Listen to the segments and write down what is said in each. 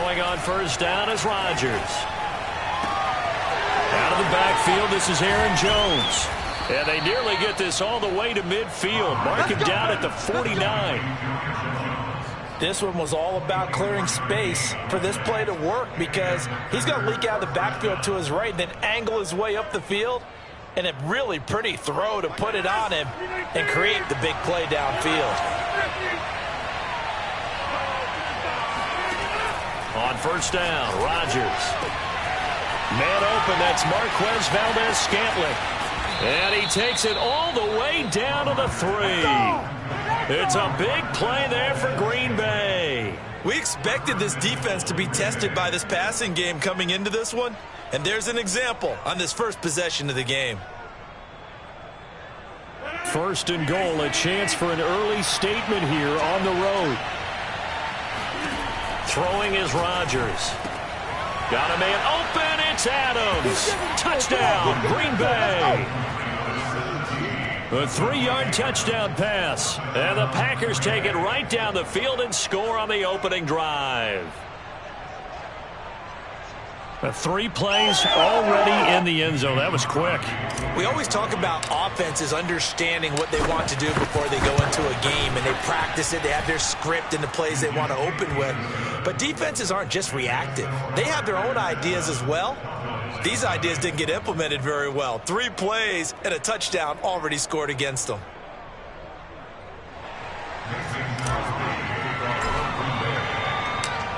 Throwing on first down is Rodgers. Out of the backfield, this is Aaron Jones. And they nearly get this all the way to midfield. Mark him down at the 49. This one was all about clearing space for this play to work because he's going to leak out of the backfield to his right and then angle his way up the field. And a really pretty throw to put it on him and create the big play downfield. On first down, Rodgers. Man open, that's Marquez Valdez-Scantling. And he takes it all the way down to the 3. It's a big play there for Green Bay. We expected this defense to be tested by this passing game coming into this one. And there's an example on this first possession of the game. First and goal, a chance for an early statement here on the road. Throwing is Rodgers. Got a man open, it's Adams. Touchdown, Green Bay. A 3-yard touchdown pass. And the Packers take it right down the field and score on the opening drive. 3 plays already in the end zone. That was quick. We always talk about offenses understanding what they want to do before they go into a game, and they practice it. They have their script and the plays they want to open with. But defenses aren't just reactive. They have their own ideas as well. These ideas didn't get implemented very well. 3 plays and a touchdown already scored against them.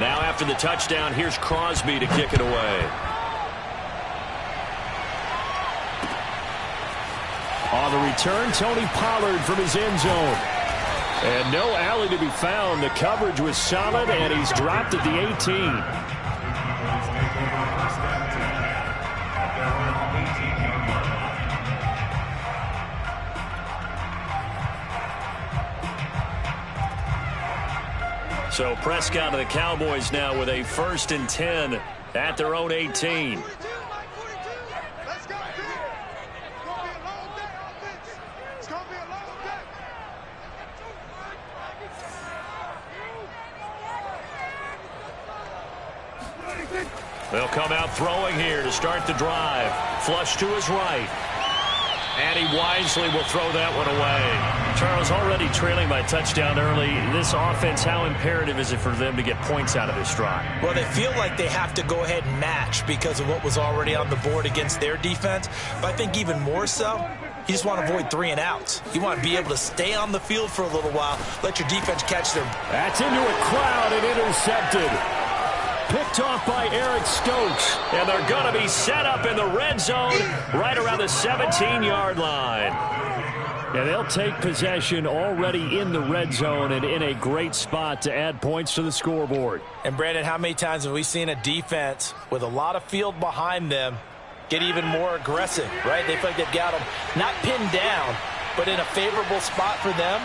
Now after the touchdown, here's Crosby to kick it away. On the return, Tony Pollard from his end zone. And no alley to be found. The coverage was solid, and he's dropped at the 18. So Prescott of the Cowboys now with a 1st and 10 at their own 18. They'll come out throwing here to start the drive. Flush to his right. And he wisely will throw that one away. Charles, already trailing by touchdown early. This offense, how imperative is it for them to get points out of this drive? Well, they feel like they have to go ahead and match because of what was already on the board against their defense. But I think even more so, you just want to avoid 3 and outs. You want to be able to stay on the field for a little while, let your defense catch their... That's into a crowd and intercepted. Picked off by Eric Stokes. And they're going to be set up in the red zone right around the 17-yard line. And they'll take possession already in the red zone and in a great spot to add points to the scoreboard. And, Brandon, how many times have we seen a defense with a lot of field behind them get even more aggressive, right? They feel like they've got them not pinned down, but in a favorable spot for them,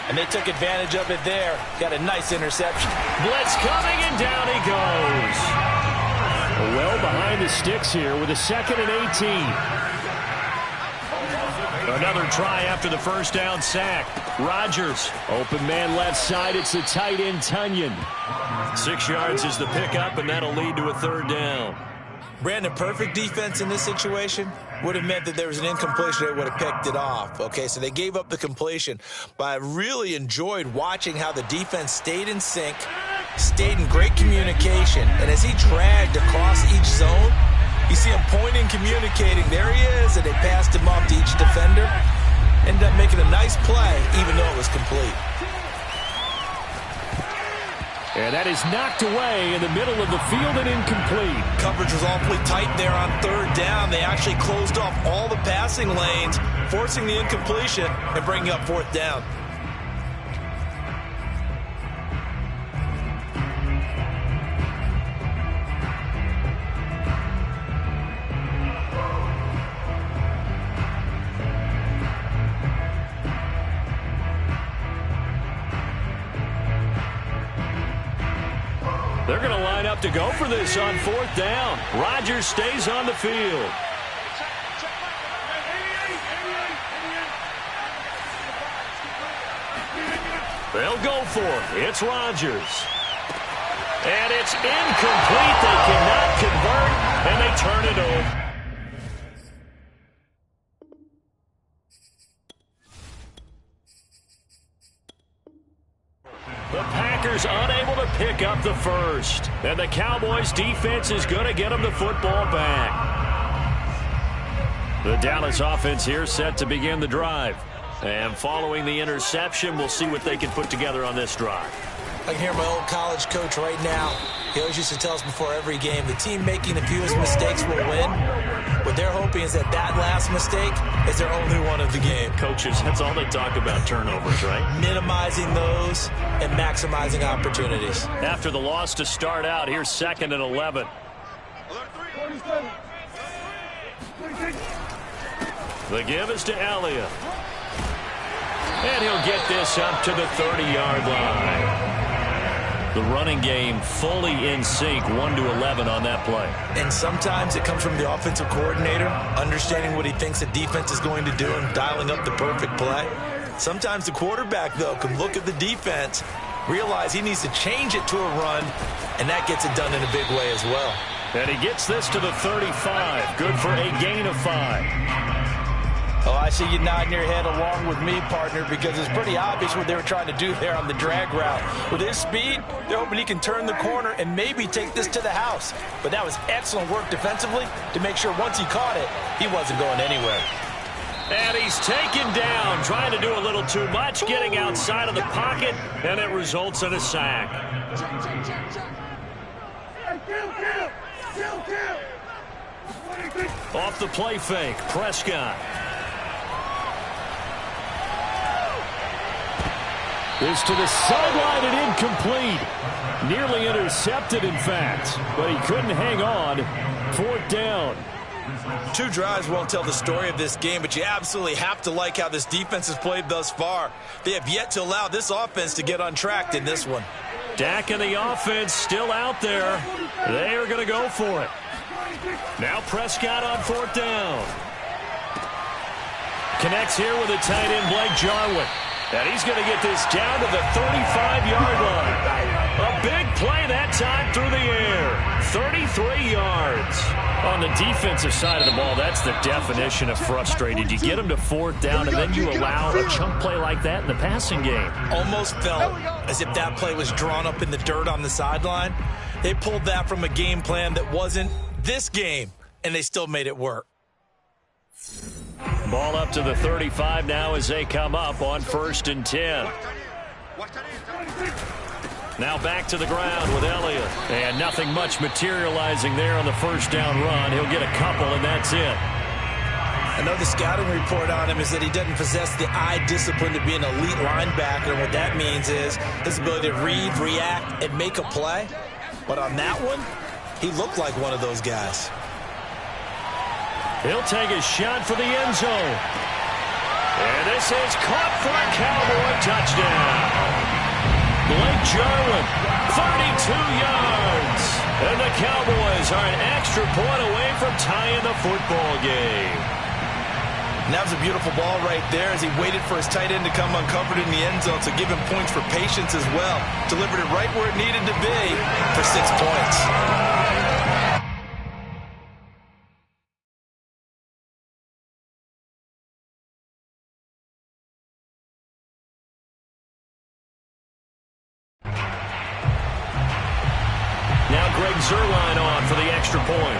and they took advantage of it there. Got a nice interception. Blitz coming, and down he goes. Well behind the sticks here with a 2nd and 18. Another try after the first down sack. Rodgers, open man left side. It's the tight end, Tunyon. 6 yards is the pickup, and that'll lead to a 3rd down. Brandon, perfect defense in this situation would have meant that there was an incompletion. They would have picked it off. Okay, so they gave up the completion. But I really enjoyed watching how the defense stayed in sync, stayed in great communication. And as he dragged across each zone, you see him pointing, communicating. There he is, and they passed him off to each defender. Ended up making a nice play, even though it was complete. And that is knocked away in the middle of the field and incomplete. Coverage was awfully tight there on 3rd down. They actually closed off all the passing lanes, forcing the incompletion and bringing up 4th down. They're going to line up to go for this on 4th down. Rodgers stays on the field. They'll go for it. It's Rodgers. And it's incomplete. They cannot convert, and they turn it over. The Packers unable to pick up the first. And the Cowboys defense is going to get them the football back. The Dallas offense here set to begin the drive. And following the interception, we'll see what they can put together on this drive. I can hear my old college coach right now. He always used to tell us before every game, the team making the fewest mistakes will win. What they're hoping is that last mistake is their only one of the game. Coaches, that's all they talk about, turnovers, right? Minimizing those and maximizing opportunities. After the loss to start out, here's 2nd and 11. The give is to Elliott. And he'll get this up to the 30-yard line. The running game fully in sync, 1-11 on that play. And sometimes it comes from the offensive coordinator, understanding what he thinks the defense is going to do and dialing up the perfect play. Sometimes the quarterback, though, can look at the defense, realize he needs to change it to a run, and that gets it done in a big way as well. And he gets this to the 35. Good for a gain of 5. Oh, I see you nodding your head along with me, partner, because it's pretty obvious what they were trying to do there on the drag route. With his speed, they're hoping he can turn the corner and maybe take this to the house. But that was excellent work defensively to make sure once he caught it, he wasn't going anywhere. And he's taken down, trying to do a little too much, getting outside of the pocket, and it results in a sack. Off the play fake, Prescott. This to the sideline and incomplete. Nearly intercepted, in fact, but he couldn't hang on. 4th down. 2 drives won't tell the story of this game, but you absolutely have to like how this defense has played thus far. They have yet to allow this offense to get untracked in this one. Dak and the offense still out there. They are going to go for it. Now Prescott on 4th down. Connects here with a tight end, Blake Jarwin. And he's going to get this down to the 35-yard line. A big play that time through the air. 33 yards. On the defensive side of the ball, that's the definition of frustrated. You get them to 4th down, and then you allow a chunk play like that in the passing game. Almost felt as if that play was drawn up in the dirt on the sideline. They pulled that from a game plan that wasn't this game, and they still made it work. Ball up to the 35 now as they come up on 1st and 10. Now back to the ground with Elliott. And nothing much materializing there on the 1st down run. He'll get a couple, and that's it. I know the scouting report on him is that he doesn't possess the eye discipline to be an elite linebacker. And what that means is his ability to read, react, and make a play. But on that one, he looked like one of those guys. He'll take a shot for the end zone. And this is caught for a Cowboy touchdown. Blake Jarwin, 32 yards. And the Cowboys are an extra point away from tying the football game. And that was a beautiful ball right there as he waited for his tight end to come uncovered in the end zone, so give him points for patience as well. Delivered it right where it needed to be for 6 points. Now Greg Zuerlein on for the extra point.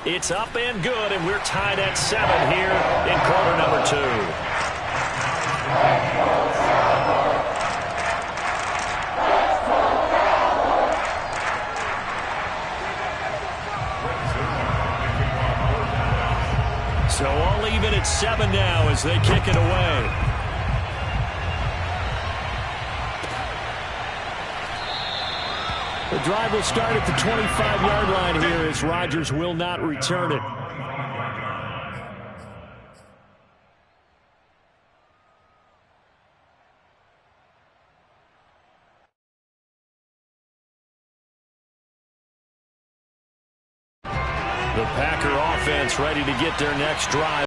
It's up and good, and we're tied at 7 here in quarter number 2. So all even at 7 now as they kick it away. The drive will start at the 25-yard line here as Rodgers will not return it. The Packer offense ready to get their next drive.